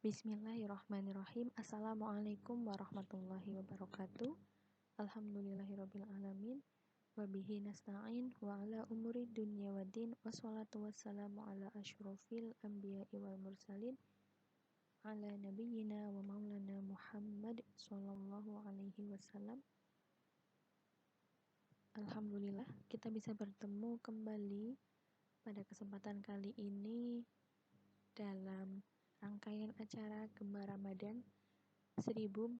Bismillahirrahmanirrahim. Assalamualaikum warahmatullahi wabarakatuh. Alhamdulillahirabbil alamin. Wabihi nasta'in wa ala umuri dunya waddin. Wassalatu wassalamu ala asyrofil anbiya'i wal mursalin ala nabiyyina wa maulana Muhammad sallallahu alaihi wasallam. Alhamdulillah kita bisa bertemu kembali pada kesempatan kali ini dalam rangkaian acara Gema Ramadan 1442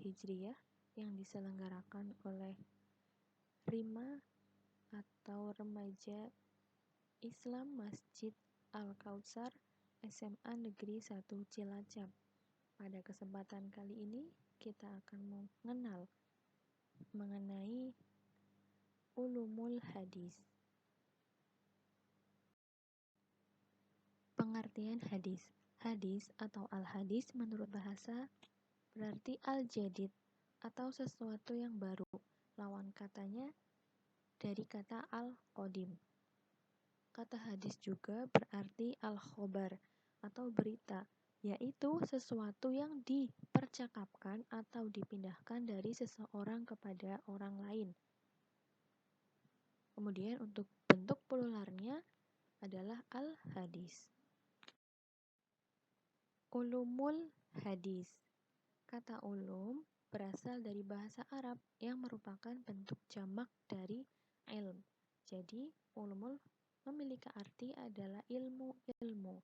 Hijriah yang diselenggarakan oleh RIMA atau Remaja Islam Masjid Al-Kautsar SMA Negeri 1 Cilacap. Pada kesempatan kali ini kita akan mengenal mengenai ulumul hadis. Pengertian hadis. Hadis atau al-hadis menurut bahasa berarti al-jadid atau sesuatu yang baru. Lawan katanya dari kata al-qadim. Kata hadis juga berarti al-khobar atau berita, yaitu sesuatu yang dipercakapkan atau dipindahkan dari seseorang kepada orang lain. Kemudian untuk bentuk pluralnya adalah al-hadis. Ulumul hadis. Kata ulum berasal dari bahasa Arab yang merupakan bentuk jamak dari ilm. Jadi, ulumul memiliki arti adalah ilmu-ilmu.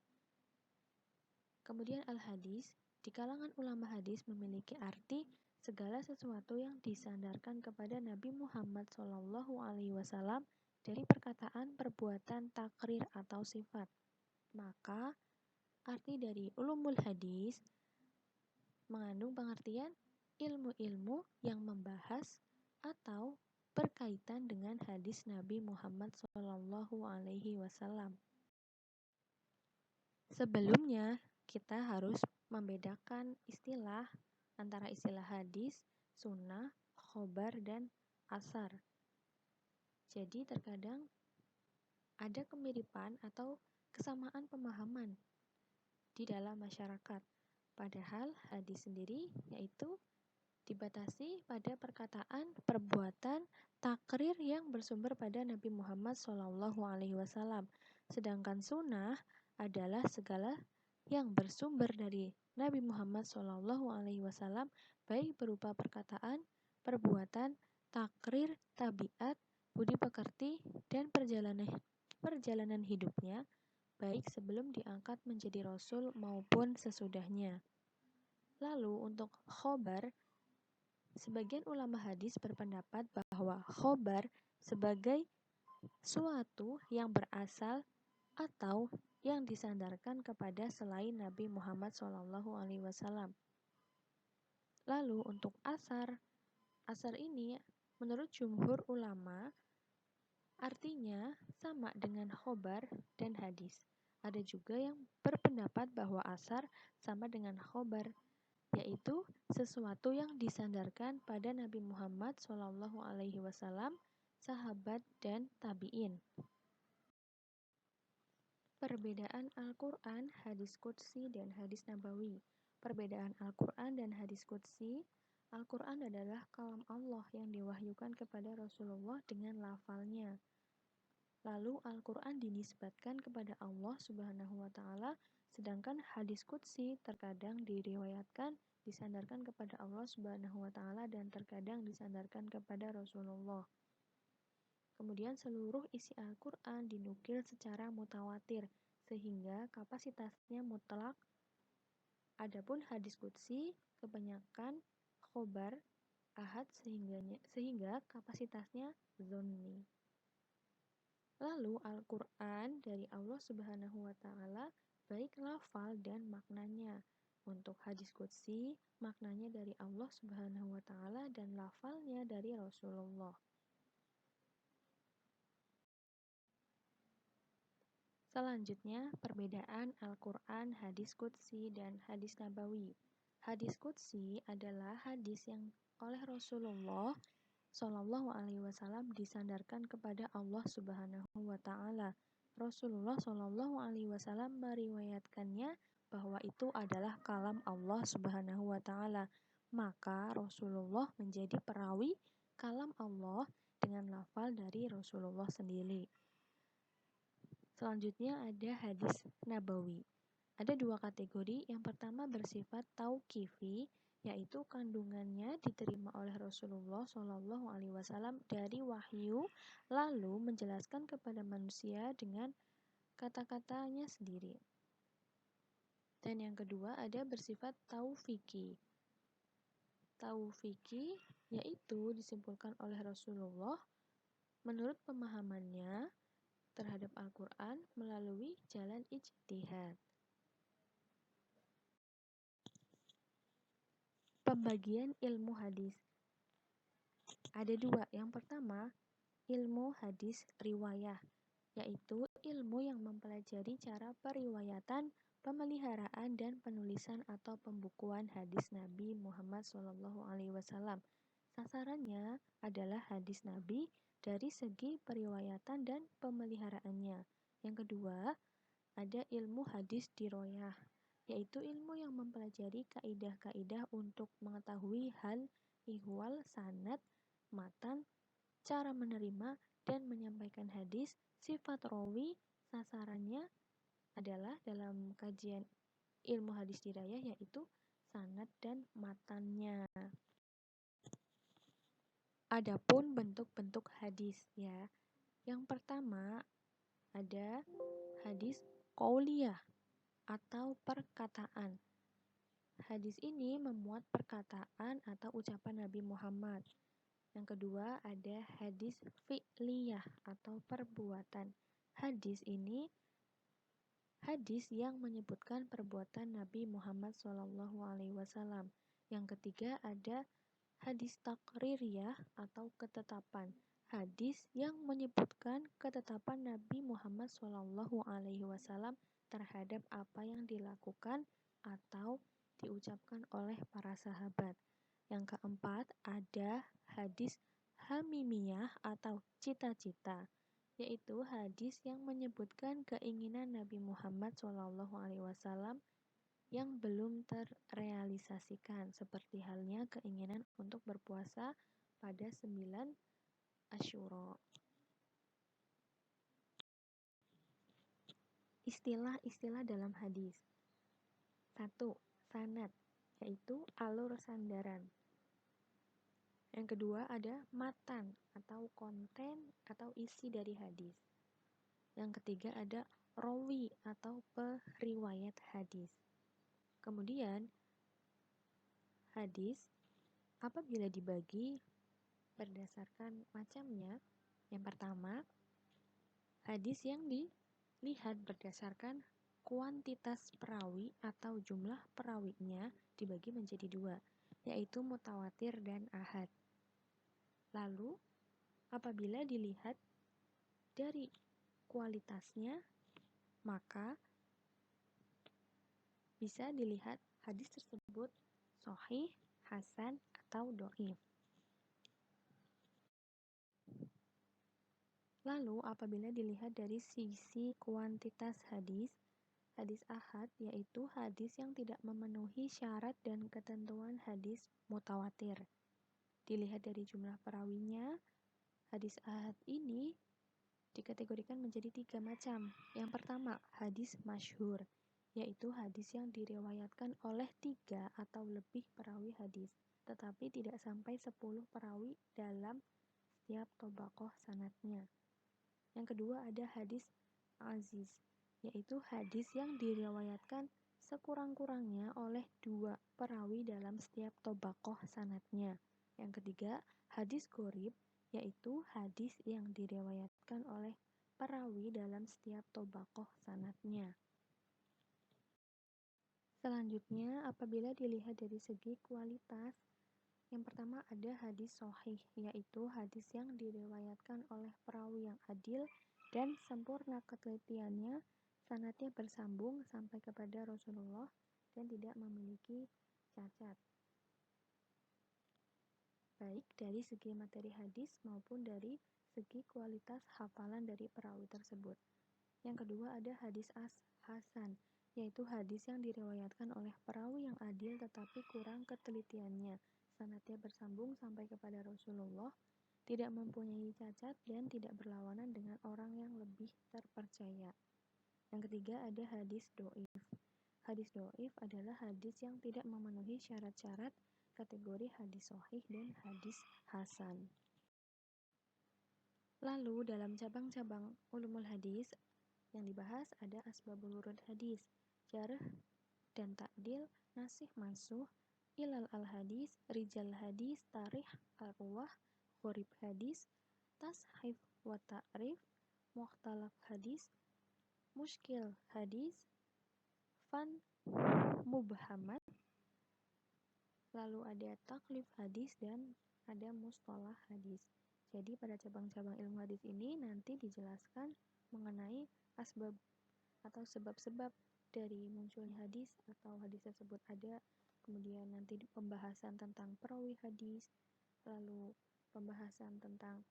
Kemudian al-hadis, di kalangan ulama hadis memiliki arti segala sesuatu yang disandarkan kepada Nabi Muhammad SAW dari perkataan, perbuatan, takrir, atau sifat. Maka, arti dari ulumul hadis mengandung pengertian ilmu-ilmu yang membahas atau berkaitan dengan hadis Nabi Muhammad SAW. Sebelumnya, kita harus membedakan istilah antara istilah hadis, sunnah, khobar, dan asar. Jadi terkadang ada kemiripan atau kesamaan pemahaman di dalam masyarakat. Padahal hadis sendiri yaitu dibatasi pada perkataan, perbuatan, takrir yang bersumber pada Nabi Muhammad SAW. Sedangkan sunnah adalah segala yang bersumber dari Nabi Muhammad SAW, baik berupa perkataan, perbuatan, takrir, tabiat, budi pekerti, dan perjalanan hidupnya, baik sebelum diangkat menjadi rasul maupun sesudahnya. Lalu untuk khobar, sebagian ulama hadis berpendapat bahwa khobar sebagai suatu yang berasal atau yang disandarkan kepada selain Nabi Muhammad SAW. Lalu untuk asar ini menurut jumhur ulama artinya sama dengan khobar dan hadis. Ada juga yang berpendapat bahwa asar sama dengan khobar, yaitu sesuatu yang disandarkan pada Nabi Muhammad SAW, sahabat, dan tabi'in. Perbedaan Al-Quran, hadis qudsi, dan hadis nabawi. Perbedaan Al-Quran dan hadis qudsi. Al-Quran adalah kalam Allah yang diwahyukan kepada Rasulullah dengan lafalnya. Lalu Al-Quran dinisbatkan kepada Allah Subhanahu wa Ta'ala, sedangkan hadis qudsi terkadang diriwayatkan disandarkan kepada Allah Subhanahu wa Ta'ala dan terkadang disandarkan kepada Rasulullah. Kemudian seluruh isi Al-Quran dinukil secara mutawatir sehingga kapasitasnya mutlak. Adapun hadis qudsi kebanyakan khobar ahad sehingga kapasitasnya zonni. Lalu Al-Quran dari Allah Subhanahu wa Ta'ala baik lafal dan maknanya. Untuk hadis qudsi maknanya dari Allah Subhanahu wa Ta'ala dan lafalnya dari Rasulullah. Selanjutnya perbedaan Al-Quran, hadis qudsi, dan hadis nabawi. Hadis qudsi adalah hadis yang oleh Rasulullah SAW disandarkan kepada Allah Subhanahu wa Ta'ala. Rasulullah SAW meriwayatkannya bahwa itu adalah kalam Allah Subhanahu wa Ta'ala. Maka Rasulullah menjadi perawi kalam Allah dengan lafal dari Rasulullah sendiri. Selanjutnya ada hadis nabawi. Ada dua kategori. Yang pertama bersifat tauqifi, yaitu kandungannya diterima oleh Rasulullah SAW dari wahyu, lalu menjelaskan kepada manusia dengan kata-katanya sendiri. Dan yang kedua ada bersifat taufiki. Taufiki yaitu disimpulkan oleh Rasulullah menurut pemahamannya terhadap Al-Quran melalui jalan ijtihad. Pembagian ilmu hadis. Ada dua. Yang pertama, ilmu hadis riwayah, yaitu ilmu yang mempelajari cara periwayatan, pemeliharaan, dan penulisan atau pembukuan hadis Nabi Muhammad SAW. Sasarannya adalah hadis Nabi dari segi periwayatan dan pemeliharaannya. Yang kedua, ada ilmu hadis diroyah, yaitu ilmu yang mempelajari kaidah-kaidah untuk mengetahui hal ihwal, sanad, matan, cara menerima dan menyampaikan hadis, sifat rawi. Sasarannya adalah dalam kajian ilmu hadis dirayah yaitu sanad dan matannya. Adapun bentuk-bentuk hadis ya. Yang pertama ada hadis qauliyah atau perkataan. Hadis ini memuat perkataan atau ucapan Nabi Muhammad. Yang kedua ada hadis fi'liyah atau perbuatan. Hadis ini hadis yang menyebutkan perbuatan Nabi Muhammad SAW. Yang ketiga ada hadis taqririyah atau ketetapan. Hadis yang menyebutkan ketetapan Nabi Muhammad SAW terhadap apa yang dilakukan atau diucapkan oleh para sahabat. Yang keempat ada hadis hamimiyah atau cita-cita, yaitu hadis yang menyebutkan keinginan Nabi Muhammad SAW yang belum terrealisasikan, seperti halnya keinginan untuk berpuasa pada 9 Asyura. Istilah-istilah dalam hadis. 1. Sanad, yaitu alur sandaran. Yang kedua ada matan atau konten atau isi dari hadis. Yang ketiga ada rawi atau periwayat hadis. Kemudian hadis apabila dibagi berdasarkan macamnya, yang pertama hadis yang dilihat berdasarkan kuantitas perawi atau jumlah perawinya dibagi menjadi dua, yaitu mutawatir dan ahad. Lalu, apabila dilihat dari kualitasnya, maka bisa dilihat hadis tersebut sahih, hasan, atau dhaif. Lalu, apabila dilihat dari sisi kuantitas hadis, hadis ahad yaitu hadis yang tidak memenuhi syarat dan ketentuan hadis mutawatir. Dilihat dari jumlah perawinya, hadis ahad ini dikategorikan menjadi 3 macam. Yang pertama, hadis masyhur, yaitu hadis yang diriwayatkan oleh 3 atau lebih perawi hadis, tetapi tidak sampai 10 perawi dalam setiap tobaqoh sanadnya. Yang kedua ada hadis aziz, yaitu hadis yang diriwayatkan sekurang-kurangnya oleh 2 perawi dalam setiap tobaqoh sanadnya. Yang ketiga, hadis gharib, yaitu hadis yang diriwayatkan oleh perawi dalam setiap tobaqoh sanadnya. Selanjutnya, apabila dilihat dari segi kualitas, yang pertama ada hadis sahih, yaitu hadis yang diriwayatkan oleh perawi yang adil dan sempurna ketelitiannya, sanadnya bersambung sampai kepada Rasulullah dan tidak memiliki cacat, baik dari segi materi hadis maupun dari segi kualitas hafalan dari perawi tersebut. Yang kedua ada hadis hasan, yaitu hadis yang diriwayatkan oleh perawi yang adil tetapi kurang ketelitiannya. Sanadnya bersambung sampai kepada Rasulullah, tidak mempunyai cacat dan tidak berlawanan dengan orang yang lebih terpercaya. Yang ketiga ada hadis do'if. Hadis do'if adalah hadis yang tidak memenuhi syarat-syarat kategori hadis sahih dan hadis hasan. Lalu dalam cabang-cabang ulumul hadis yang dibahas ada asbabul wurud hadis, jarh dan ta'dil, nasih mansuh, ilal al-hadis, rijal hadis, tarikh al-ruwah, ghorib hadis, tashif wa ta'rif, mukhtalaf hadis, muskil hadis, fan mubhamat, lalu ada taklif hadis dan ada mustalah hadis. Jadi pada cabang-cabang ilmu hadis ini nanti dijelaskan mengenai asbab atau sebab-sebab dari munculnya hadis atau hadis tersebut ada, kemudian nanti pembahasan tentang perawi hadis, lalu pembahasan tentang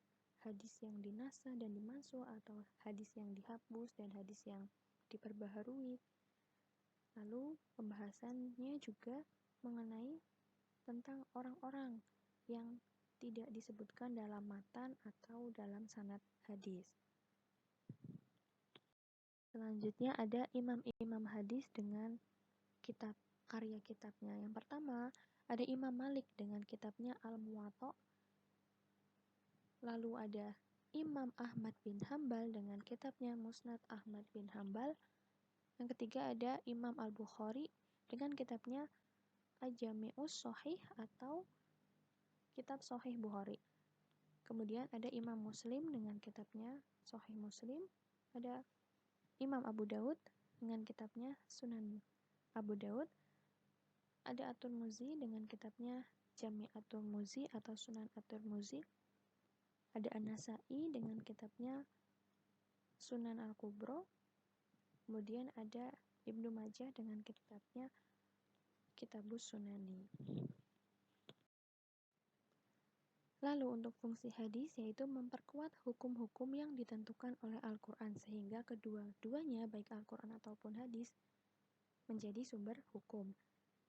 hadis yang dinasah dan dimansuh atau hadis yang dihapus dan hadis yang diperbaharui. Lalu pembahasannya juga mengenai tentang orang-orang yang tidak disebutkan dalam matan atau dalam sanad hadis. Selanjutnya ada imam-imam hadis dengan kitab karya kitabnya. Yang pertama ada Imam Malik dengan kitabnya Al-Muwatta. Lalu ada Imam Ahmad bin Hambal dengan kitabnya Musnad Ahmad bin Hambal. Yang ketiga ada Imam Al-Bukhari dengan kitabnya Al-Jami'us Shahih atau kitab Sahih Bukhari. Kemudian ada Imam Muslim dengan kitabnya Sahih Muslim. Ada Imam Abu Daud dengan kitabnya Sunan Abu Daud. Ada At-Tirmidzi dengan kitabnya Jami' At-Tirmidzi atau Sunan At-Tirmidzi. Ada An-Nasa'i dengan kitabnya Sunan Al-Kubra. Kemudian ada Ibnu Majah dengan kitabnya Kitabus Sunani. Lalu untuk fungsi hadis yaitu memperkuat hukum-hukum yang ditentukan oleh Al-Quran sehingga kedua-duanya baik Al-Quran ataupun hadis menjadi sumber hukum.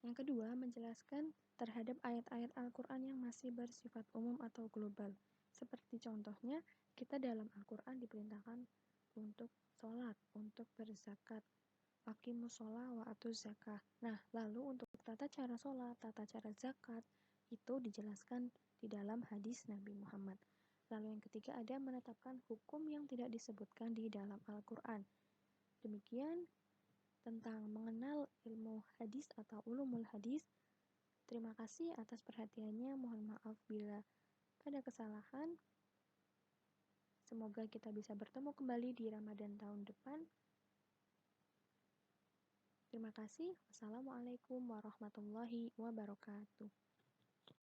Yang kedua, menjelaskan terhadap ayat-ayat Al-Quran yang masih bersifat umum atau global. Seperti contohnya, kita dalam Al-Quran diperintahkan untuk sholat, untuk berzakat, aqimus sholat wa atuz zakah. Nah, lalu untuk tata cara sholat, tata cara zakat, itu dijelaskan di dalam hadis Nabi Muhammad. Lalu yang ketiga ada menetapkan hukum yang tidak disebutkan di dalam Al-Quran. Demikian tentang mengenal ilmu hadis atau ulumul hadis. Terima kasih atas perhatiannya. Mohon maaf bila ada kesalahan. Semoga kita bisa bertemu kembali di Ramadan tahun depan. Terima kasih. Wassalamualaikum warahmatullahi wabarakatuh.